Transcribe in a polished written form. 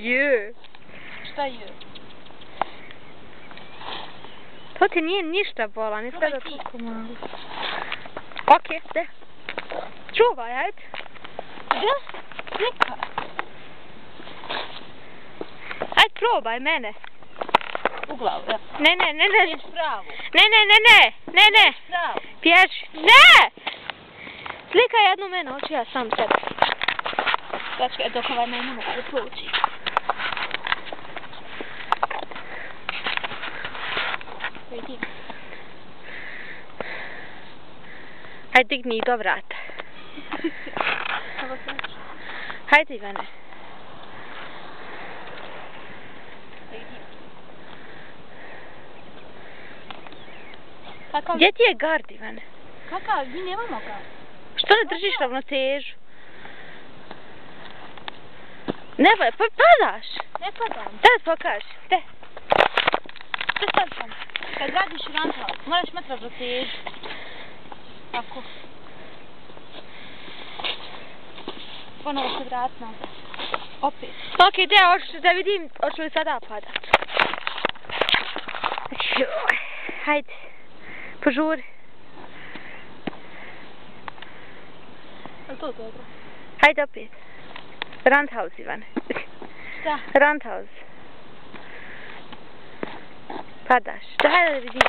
Je. Šta je? To ti nije ništa bolan, izgleda ti. toliko malo. Okej, de. Čuvaj, ajde. Da? Neka. Ajde, probaj mene. U glavu, ja. Ne. Piješ pravu. Ne. Pravu. Pješ. Ne! Slikaj jednu mene, hoću ja sam sebe. Sačkaj, dok ovaj ne mogu da sluči. Vidi. Hajde, digni do vrata. Ovo znači. Hajde, Ivane. Vidi. Kakav? Gdje ti je gard, Ivane? Kakav? Mi nemamo ga. Što ne držiš ravnotežu? Ne, pa padaš. Ne padam. Da, pokaži. Te. Šta sam? Kad radiš rantao, moraš imati ravnotežu. Tako. Ponovo se vrat nazad. Opet. Okej, de, hoću da vidim, hoću li sada padat. Joj, hajde. Požuri. Je to dobro? Hajde opet. Randhaus, Ivane. Šta? Randhaus. Padaš. Daj da vidim.